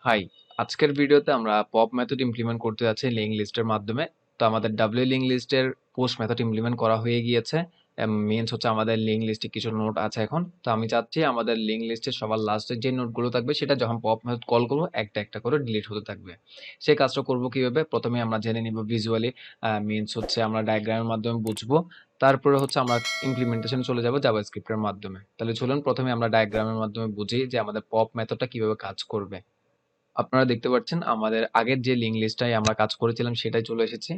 High, আজকের ভিডিওতে আমরা পপ মেথড ইমপ্লিমেন্ট করতে যাচ্ছি লিঙ্ক লিস্টের মাধ্যমে। তো আমাদের ডাব্লিউ লিঙ্ক লিস্টের পোস্ট মেথড ইমপ্লিমেন্ট করা হয়ে গিয়েছে। মিনস হচ্ছে আমাদের লিঙ্ক লিস্টে কিছু নোট আছে এখন। তো আমি চাচ্ছি আমাদের লিঙ্ক লিস্টের সবার লাস্টে যে নোটগুলো থাকবে সেটা যখন পপ মেথড কল করবো একটা একটা করে ডিলিট হতে থাকবে। সেই কাজটা করবো কিভাবে? প্রথমে আমরা জেনে নিব ভিজুয়ালি, মিনস হচ্ছে আমরা ডায়াগ্রামের মাধ্যমে বুঝবো। তারপরে হচ্ছে আমরা ইমপ্লিমেন্টেশন চলে যাব জাভাস্ক্রিপ্টের মাধ্যমে। তাহলে চলুন প্রথমে আমরা ডায়াগ্রামের মাধ্যমে বুঝি যে আমাদের পপ মেথডটা কিভাবে কাজ করবে। আপনারা দেখতে পাচ্ছেন আমাদের আগের যে লিঙ্ক লিস্টটাই আমরা কাজ করেছিলাম সেটাই চলে এসেছে।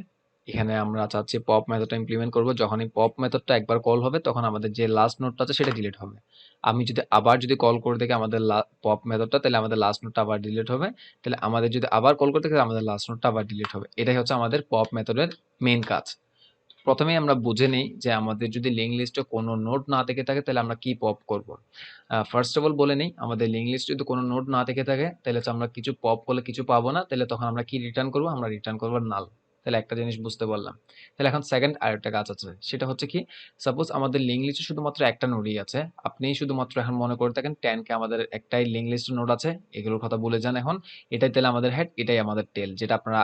এখানে আমরা চাচ্ছি পপ মেথডটা ইমপ্লিমেন্ট করব। যখনই পপ মেথডটা একবার কল হবে তখন আমাদের যে লাস্ট নোডটা আছে সেটা ডিলিট হবে। আমি যদি আবার কল করে দেখি আমাদের পপ মেথডটা, তাহলে আমাদের লাস্ট নোডটা আবার ডিলিট হবে। তাহলে আমাদের যদি আবার কল করতে গেলে আমাদের লাস্ট নোডটা আবার ডিলিট হবে। এটাই হচ্ছে আমাদের পপ মেথডের মেইন কাজ। প্রথমেই আমরা বুঝে নেই যে আমাদের যদি লিঙ্ক লিস্টে কোনো নোড না থেকে থাকে তাহলে আমরা কি পপ করব। ফার্স্ট অফ অল বলে নেই, আমাদের লিঙ্ক লিস্টে যদি কোনো নোড না থেকে থাকে তাহলে হচ্ছে আমরা কিছু পপ করলে কিছু পাবো না। তাহলে তখন আমরা কি রিটার্ন করব? আমরা রিটার্ন করবো নাল। তাহলে একটা জিনিস বুঝতে পারলাম। তাহলে এখন সেকেন্ড আরেকটা কাজ আছে, সেটা হচ্ছে কি, সাপোজ আমাদের লিঙ্ক লিস্টে শুধুমাত্র একটা নোডই আছে। আপনি শুধুমাত্র এখন মনে করে থাকেন 10 কে আমাদের একটাই লিঙ্ক লিস্ট নোড আছে, এগুলোর কথা বলে যান এখন। এটাই তাহলে আমাদের হেড, এটাই আমাদের টেল, যেটা আপনারা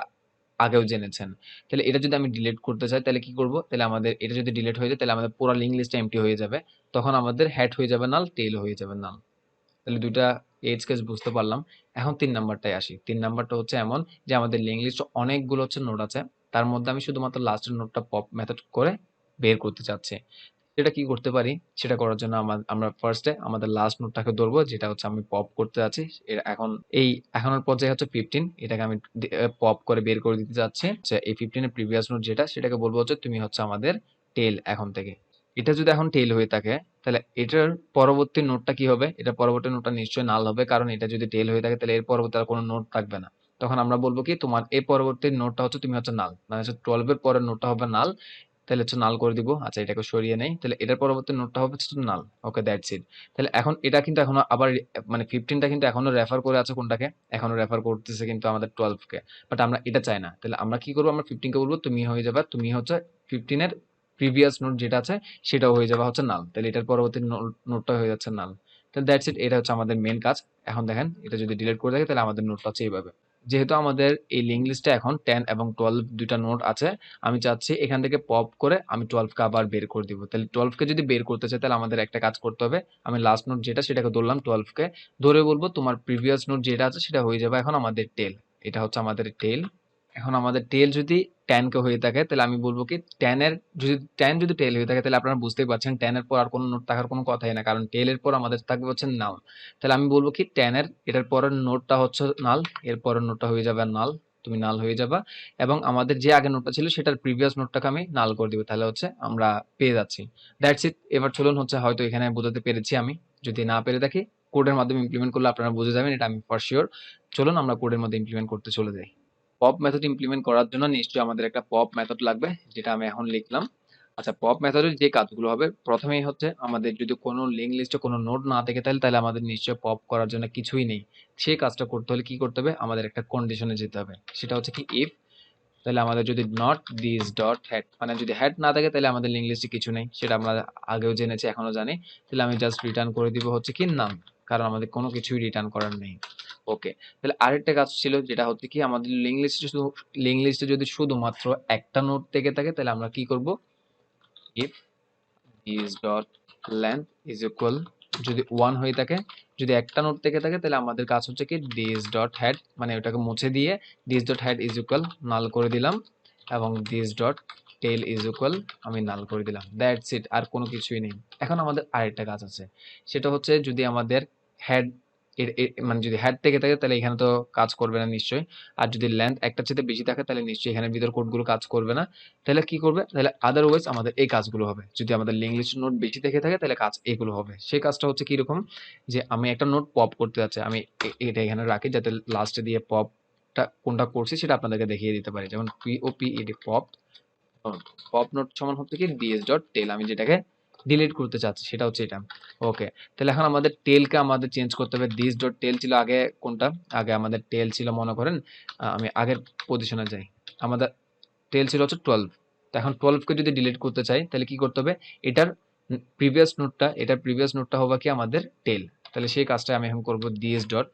আগেও জেনেছেন। তাহলে এটা যদি আমি ডিলিট করতে চাই তাহলে কি করব? তাহলে আমাদের এটা যদি ডিলিট হয়ে যায় তাহলে আমাদের পুরো লিঙ্ক লিস্টটা এমটি হয়ে যাবে। তখন আমাদের হেড হয়ে যাবে নাল, টেল হয়ে যাবে নাল। তাহলে দুইটা এজ কেস বুঝতে পারলাম। এখন 3 নাম্বারটায় আসি। 3 নাম্বারটা হচ্ছে এমন যে আমাদের লিঙ্ক লিস্টে অনেকগুলো হচ্ছে নোড আছে। তার মধ্যে আমি শুধুমাত্র লাস্টের নোডটা পপ মেথড করে বের করতে চাচ্ছি। সেটা কি করতে পারি? সেটা করার জন্য আমরা ফার্স্টে আমাদের লাস্ট নোডটাকে ধরবো, যেটা হচ্ছে আমি পপ করতে যাচ্ছি। এখন এই এখনের পর্যায়ে হচ্ছে 15, এটাকে আমি পপ করে বের করে দিতে যাচ্ছি। এই 15 এর প্রিভিয়াস নোড যেটা, সেটাকে বলবো হচ্ছে তুমি হচ্ছে আমাদের টেল এখন থেকে। এটা যদি এখন টেল হয়ে থাকে তাহলে এটার পরবর্তী নোডটা কি হবে? এটা পরবর্তী নোডটা নিশ্চয়ই নাল হবে, কারণ এটা যদি টেল হয়ে থাকে তাহলে এর পরবর্তী আর কোনো নোড থাকবে না। তখন আমরা বলবো কি, তোমার এই পরবর্তী নোডটা হচ্ছে তুমি হচ্ছে নাল, মানে হচ্ছে 12 এর পরের নোডটা হবে নাল। তাহলে হচ্ছে নাল করে দিব। আচ্ছা, এটাকে সরিয়ে নেই। তাহলে এটার পরবর্তী নোডটা হবে হচ্ছে নাল। ওকে, দ্যাটস ইট। তাহলে এখন এটা কিন্তু এখনো আবার মানে 15টা কিন্তু এখনো রেফার করে আছে কোনটাকে? এখনো রেফার করতেছে কিন্তু আমাদের 12 কে। বাট আমরা এটা চাই না। তাহলে আমরা কি করবো? আমরা 15 কে বলবো তুমি হয়ে যাবে, তুমি হচ্ছে 15 এর প্রিভিয়াস নোড যেটা আছে সেটাও হয়ে যাবে হচ্ছে নাল। তাহলে এটার পরবর্তী নোডটা হয়ে যাচ্ছে নাল। তাহলে দ্যাটস ইট, এটা হচ্ছে আমাদের মেন কাজ। এখন দেখেন এটা যদি ডিলিট করে থাকে তাহলে আমাদের নোডটা হচ্ছে এইভাবে। যেহেতু আমাদের এই লিঙ্ক লিস্টে এখন 10 এবং 12 দুইটা নোড আছে, আমি চাচ্ছি এখান থেকে পপ করে আমি 12 কে আবার বের করে দিব। তাহলে 12 কে যদি বের করতে চাই তাহলে আমাদের একটা কাজ করতে হবে। আমি লাস্ট নোড যেটা সেটাকে ধরলাম 12 কে, ধরে বলবো তোমার প্রিভিয়াস নোড যেটা আছে সেটা হয়ে যাবে এখন আমাদের টেল। এটা হচ্ছে আমাদের টেল। এখন আমাদের টেল যদি 10 কে হয়ে থাকে তাহলে আমি বলবো কি, 10 এর যদি 10 যদি টেল হয়ে থাকে তাহলে আপনারা বুঝতেই পারছেন 10 এর পর আর কোনো নোট থাকার কোনো কথাই না, কারণ টেল এর পর আমাদের থাকবে হচ্ছে নাল। তাহলে আমি বলবো কি, 10 এর এটার পরের নোটটা হচ্ছে নাল, এর পরের নোটটা হয়ে যাবে নাল, তুমি নাল হয়ে যাবা। এবং আমাদের যে আগের নোটটা ছিল সেটার প্রিভিয়াস নোটটাকে আমি নাল করে দিব। তাহলে হচ্ছে আমরা পেয়ে যাচ্ছি। That's it. এবার চলুন হচ্ছে হয়তো এখানে বোঝাতে পেরেছি আমি। যদি না পেরে থাকি, কোডের মাধ্যমে ইমপ্লিমেন্ট করলে আপনারা বুঝে যাবেন, এটা আমি ফর শিওর। চলুন আমরা কোডের মধ্যে ইমপ্লিমেন্ট করতে চলে যাই। পপ মেথড ইমপ্লিমেন্ট করার জন্য নিশ্চয়ই আমাদের একটা পপ মেথড লাগবে, যেটা আমি এখন লিখলাম। আচ্ছা, পপ মেথডের যে কাজগুলো হবে, প্রথমেই হচ্ছে আমাদের যদি কোনো লিঙ্ক লিস্টে কোনো নোড না থাকে তাহলে আমাদের নিশ্চয়ই পপ করার জন্য কিছুই নেই। সেই কাজটা করতে হলে কি করতে হবে? আমাদের একটা কন্ডিশনে যেতে হবে। সেটা হচ্ছে কি, ইফ, তাহলে আমাদের যদি নট দিস ডট হেড, মানে যদি হেড না থাকে তাহলে আমাদের লিঙ্ক লিস্টে কিছু নেই, সেটা আমরা আগেও জেনেছি এখনো জানি। তাহলে আমি জাস্ট রিটার্ন করে দিব হচ্ছে কি নাম, কারণ আমাদের কোনো কিছুই রিটার্ন করার নেই। ওকে। তাহলে আরেকটা কাজ ছিল, যেটা হচ্ছে কি, আমাদের লিঙ্ক লিস্টে যদি শুধুমাত্র একটা নোড থেকে থাকে তাহলে আমরা কি করব? If this dot length is equal, যদি 1 হয়ে থাকে, যদি একটা নোড থেকে থাকে তাহলে আমাদের কাজ হচ্ছে কি, দিস ডট হেড, মানে ওটাকে মুছে দিয়ে this dot head is equal null করে দিলাম, এবং this dot tail is equal আমি নাল করে দিলাম। দ্যাটস ইট, আর কোনো কিছুই নেই। এখন আমাদের আরেকটা কাজ আছে, সেটা হচ্ছে যদি আমাদের হেড মানে যদি হেড থেকে থাকে তাহলে এখানে তো কাজ করবে না নিশ্চয়ই। আর যদি লেন্থ একটা চেয়ে বেশি থাকে তাহলে নিশ্চয়ই এখানে ভিতর কোডগুলো কাজ করবে না। তাহলে কি করবে? তাহলে আদারওয়াইজ আমাদের এই কাজগুলো হবে। যদি আমাদের লিঙ্ক লিস্ট নোট বেশি থেকে থাকে তাহলে কাজ এগুলো হবে। সেই কাজটা হচ্ছে কি রকম, যে আমি একটা নোট পপ করতে যাচ্ছি, আমি এটা এখানে রাখি যাতে লাস্টে দিয়ে পপটা কোনটা করছি সেটা আপনাদেরকে দেখিয়ে দিতে পারি। যেমন পিওপিইডি পপ, পপ নোট সমান হচ্ছে কি ডিএস ডট টেল, আমি যেটাকে ডিলিট করতে চাচ্ছি সেটা হচ্ছে এটা। ওকে। তাহলে এখন আমাদের টেলকে আমাদের চেঞ্জ করতে হবে। দিস ডট টেল ছিল আগে কোনটা? আগে আমাদের টেল ছিল, মনে করেন আমি আগের পজিশনে যাই, আমাদের টেল ছিল হচ্ছে 12। তো এখন 12 কে যদি ডিলিট করতে চাই তাহলে কি করতে হবে? এটার প্রিভিয়াস নোটটা হবে কি আমাদের টেল। তাহলে সেই কাজটা আমি এখন করব, this dot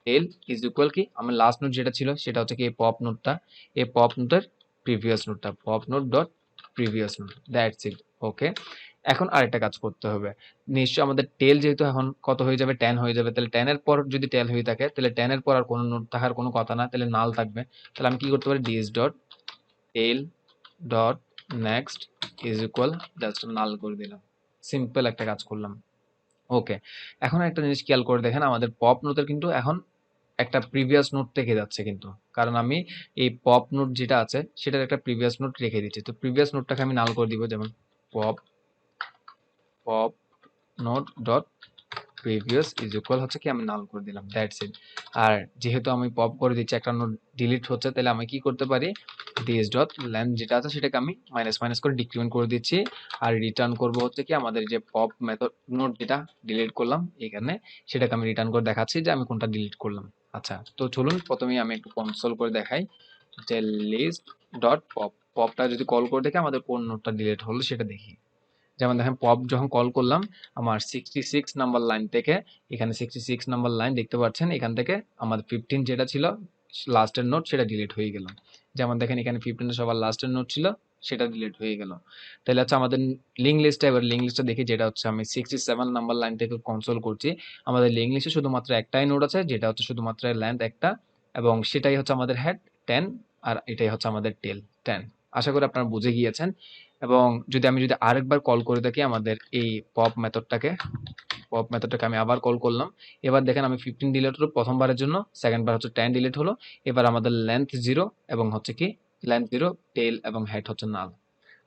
tail is equal কি আমার লাস্ট নোট যেটা ছিল সেটা হচ্ছে কি এই পপ নোটটা, এই পপ নোটের প্রিভিয়াস নোটটা, pop node dot previous node, that's it. Okay, এখন আরেকটা কাজ করতে হবে। নিশ্চয়ই আমাদের টেল যেহেতু এখন কত হয়ে যাবে, 10 হয়ে যাবে, তাহলে 10 এর পর যদি টেল হয়ে থাকে তাহলে 10 এর পর আর কোনো নোট থাকার কোনো কথা না, তাহলে নাল থাকবে। তাহলে আমি কি করতে পারি, DS dot tail dot next is equal, just null করে দিলাম, সিম্পল একটা কাজ করলাম। ওকে, এখন একটা জিনিস খেয়াল করে দেখেন, আমাদের পপ নোটের কিন্তু এখন একটা প্রিভিয়াস নোট থেকে যাচ্ছে কিন্তু, কারণ আমি এই পপ নোট যেটা আছে সেটার একটা প্রিভিয়াস নোট রেখে দিচ্ছি। তো প্রিভিয়াস নোটটাকে আমি নাল করে দিব, যেমন pop pop node dot previous is equal হচ্ছে কি আমি নাল করে দিলাম, দ্যাটস ইট। আর যেহেতু আমি পপ করে দিচ্ছি একটা নোট ডিলিট হচ্ছে, তাহলে আমি কি করতে পারি, দিস ডট লেন্থ যেটা আছে সেটাকে আমি মাইনাস মাইনাস করে ডিক্রিমেন্ট করে দিচ্ছি। আর রিটার্ন করব হচ্ছে কি আমাদের যে পপ মেথড নোট যেটা ডিলিট করলাম এখানে, সেটাকে আমি রিটার্ন করে দেখাচ্ছি যে আমি কোনটা ডিলিট করলাম। আচ্ছা, তো চলুন প্রথমেই আমি একটু কনসোল করে দেখাই যে লিস্ট ডট পপ, পপটা যদি কল করে দেখে আমাদের কোন নোটটা ডিলিট হলো সেটা দেখি। যেমন দেখেন পপ যখন কল করলাম আমার 66 নাম্বার লাইন থেকে, এখানে 66 নাম্বার লাইন দেখতে পাচ্ছেন, এখান থেকে আমাদের 15 যেটা ছিল লাস্টের নোট সেটা ডিলিট হয়ে গেল। যেমন দেখেন এখানে 15 সবার লাস্টের নোট ছিল সেটা ডিলিট হয়ে গেল। তাহলে হচ্ছে আমাদের লিঙ্ক লিস্টে, এবার লিঙ্ক লিস্টটা দেখি, যেটা হচ্ছে আমি 67 নাম্বার লাইন থেকে কনসোল করছি। আমাদের লিঙ্ক লিস্টে শুধুমাত্র একটাই নোট আছে, যেটা হচ্ছে শুধুমাত্র লেন্থ একটা, এবং সেটাই হচ্ছে আমাদের হেড 10, আর এটাই হচ্ছে আমাদের টেল 10। আশা করি আপনারা বুঝে গিয়েছেন। এবং যদি আরেকবার কল করে থাকি আমাদের এই পপ মেথডটাকে আমি আবার কল করলাম। এবার দেখেন আমি 15 ডিলিট হলো প্রথমবারের জন্য, সেকেন্ড বার হচ্ছে 10 ডিলিট হলো। এবার আমাদের লেন্থ 0 এবং হচ্ছে কি লেন্থ 0, টেল এবং হেড হচ্ছে নাল।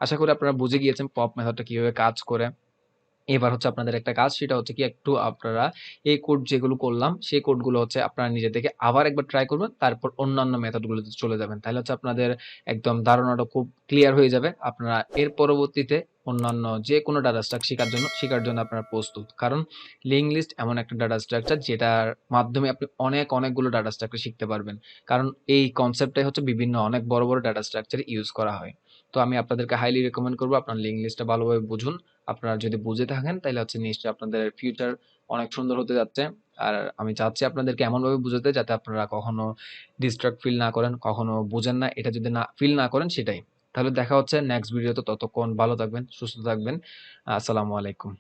আশা করি আপনারা বুঝে গিয়েছেন পপ মেথডটা কিভাবে কাজ করে। এবার হচ্ছে আপনাদের একটা কাজ, সেটা হচ্ছে কি একটু আপনারা এই কোড যেগুলো করলাম সেই কোডগুলো হচ্ছে আপনারা নিজে থেকে আবার একবার ট্রাই করবেন, তারপর অন্যান্য মেথডগুলোতে চলে যাবেন। তাহলে হচ্ছে আপনাদের একদম ধারণাটা খুব ক্লিয়ার হয়ে যাবে। আপনারা এর পরবর্তীতে অন্যান্য যে কোনো ডাটা স্ট্রাকচার শেখার জন্য আপনারা প্রস্তুত। কারণ লিঙ্ক লিস্ট এমন একটা ডাটা স্ট্রাকচার যেটার মাধ্যমে আপনি অনেকগুলো ডাটা স্ট্রাকচার শিখতে পারবেন। কারণ এই কনসেপ্টটাই হচ্ছে বিভিন্ন অনেক বড় বড় ডাটা স্ট্রাকচার ইউজ করা হয়। তো আমি আপনাদেরকে হাইলি রেকমেন্ড করবো আপনার লিঙ্ক লিস্টটা ভালোভাবে বুঝুন। আপনারা যদি বুঝে থাকেন তাহলে হচ্ছে নিশ্চয়ই আপনাদের ফিউচার অনেক সুন্দর হতে যাচ্ছে। আর আমি চাচ্ছি আপনাদেরকে এমনভাবে বুঝাতে যাতে আপনারা কখনো ডিস্ট্রাক্ট ফিল না করেন, কখনো বুঝেন না, এটা যদি না ফিল না করেন সেটাই। তাহলে দেখা হচ্ছে নেক্সট ভিডিওতে, ততক্ষণ ভালো থাকবেন, সুস্থ থাকবেন। আসসালামু আলাইকুম।